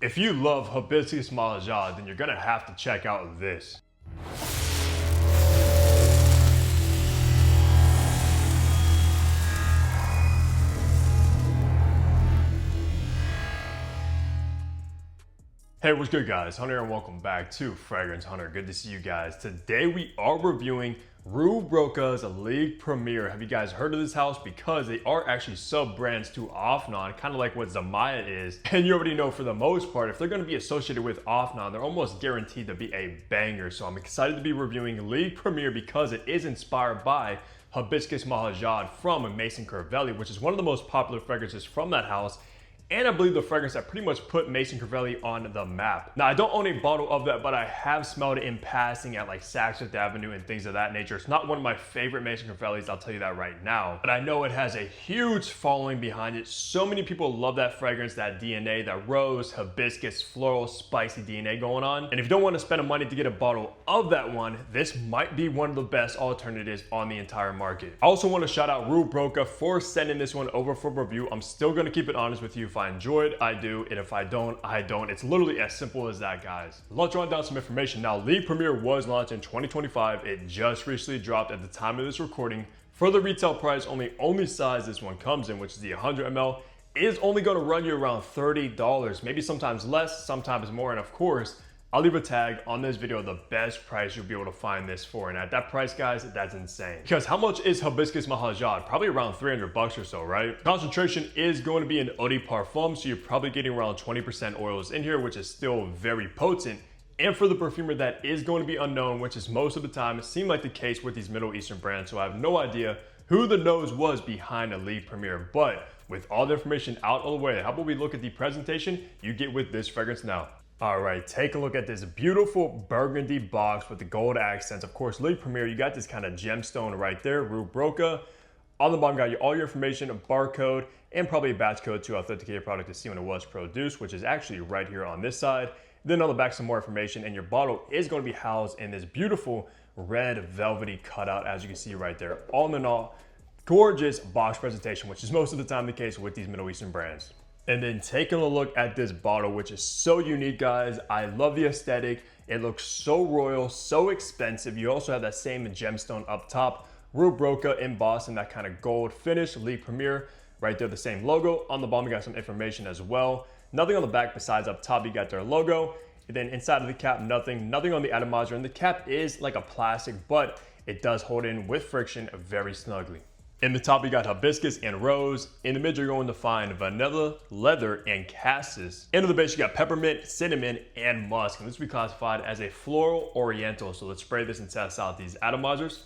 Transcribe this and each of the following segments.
If you love Hibiscus Mahajad, then you're gonna have to check out this. Hey, what's good guys? Hunter and welcome back to Fragrance Hunter. Good to see you guys. Today we are reviewing Rue Broca's League Premier. Have you guys heard of this house? Because they are actually sub-brands to Afnan, kind of like what Zamaya is. And you already know for the most part, if they're going to be associated with Afnan, they're almost guaranteed to be a banger. So I'm excited to be reviewing League Premier because it is inspired by Hibiscus Mahajad from Maison Crivelli, which is one of the most popular fragrances from that house. And I believe the fragrance that pretty much put Maison Crivelli on the map. Now, I don't own a bottle of that, but I have smelled it in passing at like Saks Fifth Avenue and things of that nature. It's not one of my favorite Maison Crivellis, I'll tell you that right now. But I know it has a huge following behind it. So many people love that fragrance, that DNA, that rose, hibiscus, floral, spicy DNA going on. And if you don't want to spend the money to get a bottle of that one, this might be one of the best alternatives on the entire market. I also want to shout out Rue Broca for sending this one over for review. I'm still going to keep it honest with you. If I enjoy it, I do, and if I don't, I don't. It's literally as simple as that, guys. Let's run down some information. Now, League Premier was launched in 2025. It just recently dropped at the time of this recording. For the retail price, only size this one comes in, which is the 100 ml, is only going to run you around $30, maybe sometimes less, sometimes more, and of course, I'll leave a tag on this video, the best price you'll be able to find this for. And at that price, guys, that's insane. Because how much is Hibiscus Mahajad? Probably around 300 bucks or so, right? Concentration is going to be an eau de parfum, so you're probably getting around 20% oils in here, which is still very potent. And for the perfumer, that is going to be unknown, which is most of the time, it seemed like the case with these Middle Eastern brands. So I have no idea who the nose was behind a League Premier. But with all the information out of the way, how about we look at the presentation you get with this fragrance now? All right, take a look at this beautiful burgundy box with the gold accents. Of course, League Premier, you got this kind of gemstone right there, Rue Broca. On the bottom, got you all your information, a barcode, and probably a batch code to authenticate your product to see when it was produced, which is actually right here on this side. Then on the back, some more information, and your bottle is going to be housed in this beautiful red velvety cutout, as you can see right there. All in all, gorgeous box presentation, which is most of the time the case with these Middle Eastern brands. And then taking a look at this bottle, which is so unique, guys. I love the aesthetic. It looks so royal, so expensive. You also have that same gemstone up top. Rue Broca embossed in that kind of gold finish. League Premier, right there, the same logo. On the bottom, you got some information as well. Nothing on the back besides up top, you got their logo. And then inside of the cap, nothing on the atomizer. And the cap is like a plastic, but it does hold in with friction very snugly. In the top, you got hibiscus and rose. In the middle, you're going to find vanilla, leather, and cassis. Into the base, you got peppermint, cinnamon, and musk. And this will be classified as a floral oriental. So let's spray this and test out these atomizers.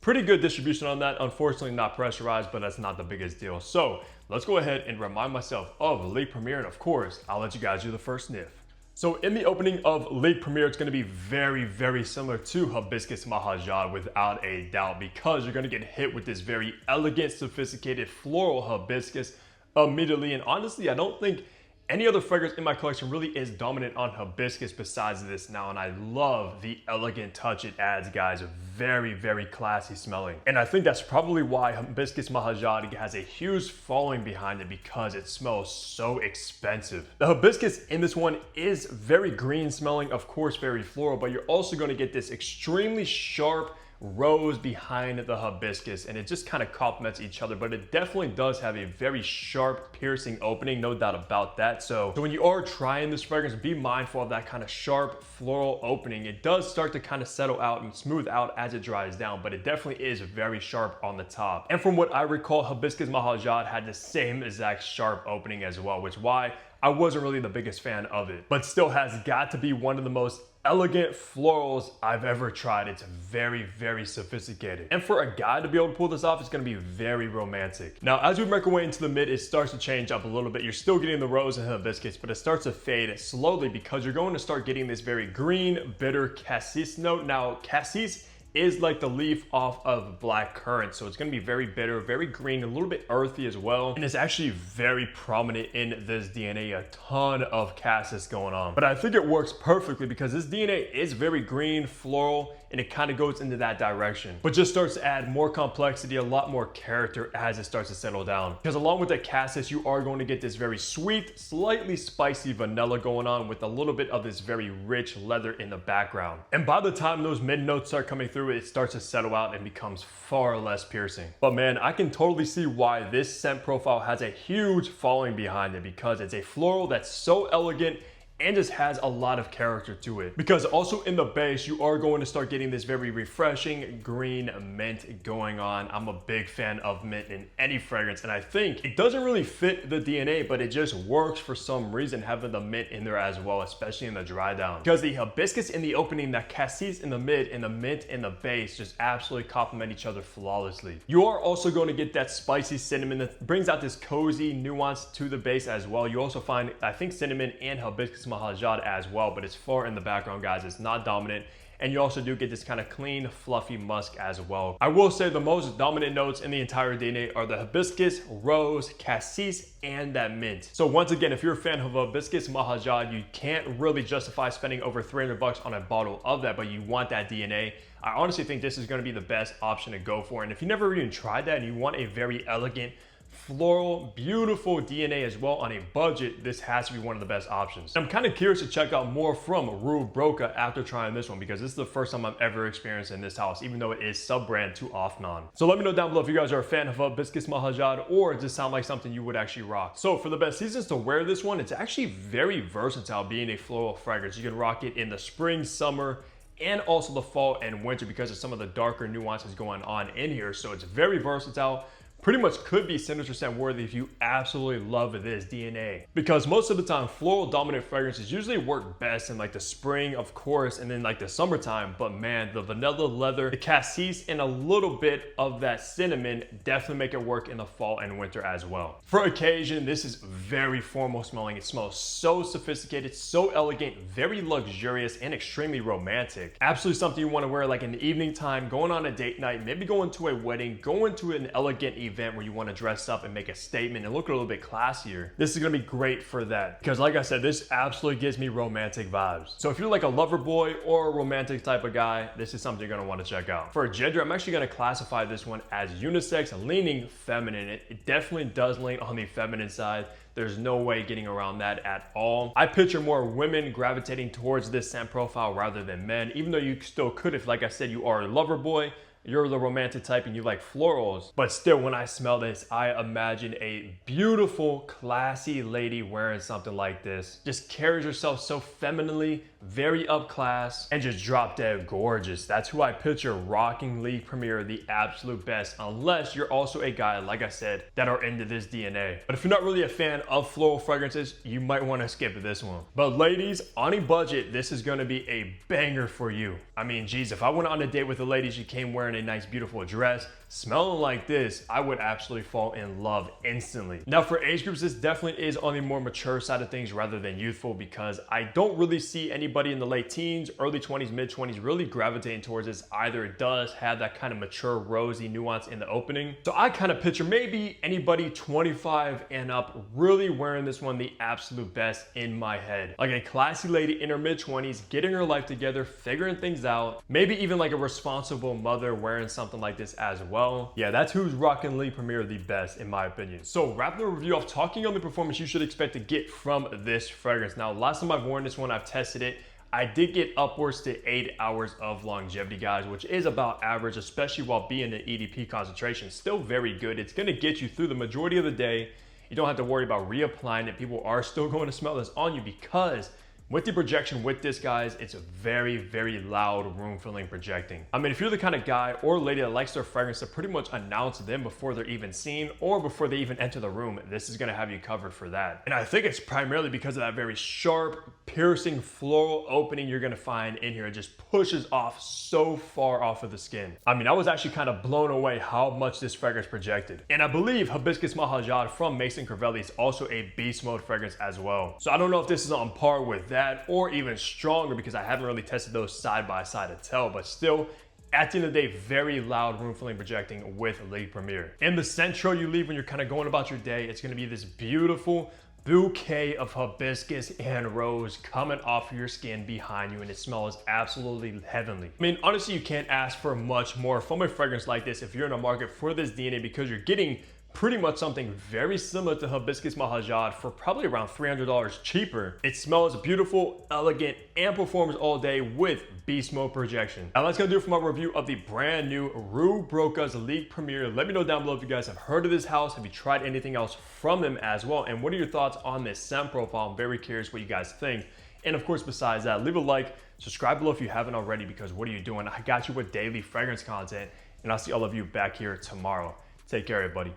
Pretty good distribution on that. Unfortunately, not pressurized, but that's not the biggest deal. So let's go ahead and remind myself of League Premier. And of course, I'll let you guys do the first sniff. So in the opening of League Premier, it's going to be very, very similar to Hibiscus Mahajad without a doubt, because you're going to get hit with this very elegant, sophisticated floral hibiscus immediately. And honestly, I don't think any other fragrance in my collection really is dominant on hibiscus besides this now. And I love the elegant touch it adds, guys. Very, very classy smelling. And I think that's probably why Hibiscus Mahajad has a huge following behind it, because it smells so expensive. The hibiscus in this one is very green smelling, of course, very floral, but you're also going to get this extremely sharp rose behind the hibiscus, and it just kind of complements each other. But it definitely does have a very sharp, piercing opening, no doubt about that. So when you are trying this fragrance, be mindful of that kind of sharp floral opening. It does start to kind of settle out and smooth out as it dries down, but it definitely is very sharp on the top. And from what I recall, Hibiscus Mahajad had the same exact sharp opening as well, which is why I wasn't really the biggest fan of it, but still has got to be one of the most elegant florals I've ever tried. It's very, very sophisticated. And for a guy to be able to pull this off, it's gonna be very romantic. Now, as we make our way into the mid, it starts to change up a little bit. You're still getting the rose and hibiscus, but it starts to fade slowly because you're going to start getting this very green, bitter cassis note. Now, cassis is like the leaf off of black currant. So it's gonna be very bitter, very green, a little bit earthy as well. And it's actually very prominent in this DNA, a ton of cassis going on. But I think it works perfectly because this DNA is very green, floral, and it kind of goes into that direction, but just starts to add more complexity, a lot more character as it starts to settle down. Because along with the cassis, you are going to get this very sweet, slightly spicy vanilla going on with a little bit of this very rich leather in the background. And by the time those mid notes start coming through, it starts to settle out and becomes far less piercing. But man, I can totally see why this scent profile has a huge following behind it, because it's a floral that's so elegant and just has a lot of character to it. Because also in the base, you are going to start getting this very refreshing green mint going on. I'm a big fan of mint in any fragrance, and I think it doesn't really fit the DNA, but it just works for some reason having the mint in there as well, especially in the dry down. Because the hibiscus in the opening, that cassis in the mid, and the mint in the base just absolutely complement each other flawlessly. You are also going to get that spicy cinnamon that brings out this cozy nuance to the base as well. You also find, I think, cinnamon and hibiscus Mahajad as well, but it's far in the background, guys. It's not dominant. And you also do get this kind of clean, fluffy musk as well. I will say the most dominant notes in the entire DNA are the hibiscus, rose, cassis, and that mint. So once again, if you're a fan of hibiscus Mahajad, you can't really justify spending over 300 bucks on a bottle of that, but you want that DNA. I honestly think this is going to be the best option to go for. And if you never even tried that and you want a very elegant, floral, beautiful DNA as well on a budget, this has to be one of the best options. I'm kind of curious to check out more from Rue Broca after trying this one, because this is the first time I've ever experienced in this house, even though it is sub-brand to Afnan. So let me know down below if you guys are a fan of hibiscus Mahajad, or does this sound like something you would actually rock. So for the best seasons to wear this one, it's actually very versatile being a floral fragrance. You can rock it in the spring, summer, and also the fall and winter because of some of the darker nuances going on in here. So it's very versatile. Pretty much could be signature scent worthy if you absolutely love this DNA. Because most of the time, floral dominant fragrances usually work best in like the spring, of course, and then like the summertime. But man, the vanilla leather, the cassis, and a little bit of that cinnamon definitely make it work in the fall and winter as well. For occasion, this is very formal smelling. It smells so sophisticated, so elegant, very luxurious, and extremely romantic. Absolutely something you want to wear like in the evening time, going on a date night, maybe going to a wedding, going to an elegant event where you want to dress up and make a statement and look a little bit classier. This is going to be great for that, because like I said, this absolutely gives me romantic vibes. So if you're like a lover boy or a romantic type of guy, this is something you're going to want to check out. For gender, I'm actually going to classify this one as unisex, leaning feminine. It definitely does lean on the feminine side. There's no way getting around that at all. I picture more women gravitating towards this scent profile rather than men, even though you still could if, like I said, you are a lover boy, you're the romantic type and you like florals. But still, when I smell this, I imagine a beautiful, classy lady wearing something like this. Just carries herself so femininely, very up class, and just drop dead gorgeous. That's who I picture rocking League Premier the absolute best, unless you're also a guy, like I said, that are into this DNA. But if you're not really a fan of floral fragrances, you might want to skip this one. But ladies, on a budget, this is going to be a banger for you. I mean, geez, if I went on a date with a lady, she came wearing a nice, beautiful dress, smelling like this, I would absolutely fall in love instantly. Now for age groups, this definitely is on the more mature side of things rather than youthful, because I don't really see anybody in the late teens, early 20s, mid 20s really gravitating towards this either. It does have that kind of mature, rosy nuance in the opening. So I kind of picture maybe anybody 25 and up really wearing this one the absolute best in my head. Like a classy lady in her mid 20s, getting her life together, figuring things out, maybe even like a responsible mother wearing something like this as well. Yeah, that's who's rocking League Premier the best in my opinion. So wrapping the review off, talking on the performance you should expect to get from this fragrance. Now, last time I've worn this one, I've tested it. I did get upwards to 8 hours of longevity, guys, which is about average, especially while being an EDP concentration. Still very good. It's gonna get you through the majority of the day. You don't have to worry about reapplying it. People are still going to smell this on you, because with the projection with this, guys, it's a very, very loud room filling projecting. I mean, if you're the kind of guy or lady that likes their fragrance to pretty much announce them before they're even seen or before they even enter the room, this is gonna have you covered for that. And I think it's primarily because of that very sharp, piercing floral opening you're gonna find in here. It just pushes off so far off of the skin. I mean, I was actually kind of blown away how much this fragrance projected. And I believe Hibiscus Mahajad from Mason Crivelli is also a beast mode fragrance as well. So I don't know if this is on par with that or even stronger, because I haven't really tested those side by side to tell, but still at the end of the day, very loud room filling projecting with Ligue Premier. And the scent trail you leave when you're kind of going about your day, it's gonna be this beautiful bouquet of hibiscus and rose coming off of your skin behind you, and it smells absolutely heavenly. I mean, honestly, you can't ask for much more from a fragrance like this if you're in a market for this DNA, because you're getting pretty much something very similar to Hibiscus Mahajad for probably around $300 cheaper. It smells beautiful, elegant, and performs all day with beast mode projection. Now that's gonna do it for my review of the brand new Rue Broca's Ligue Premier. Let me know down below if you guys have heard of this house. Have you tried anything else from them as well? And what are your thoughts on this scent profile? I'm very curious what you guys think. And of course, besides that, leave a like, subscribe below if you haven't already, because what are you doing? I got you with daily fragrance content, and I'll see all of you back here tomorrow. Take care, everybody.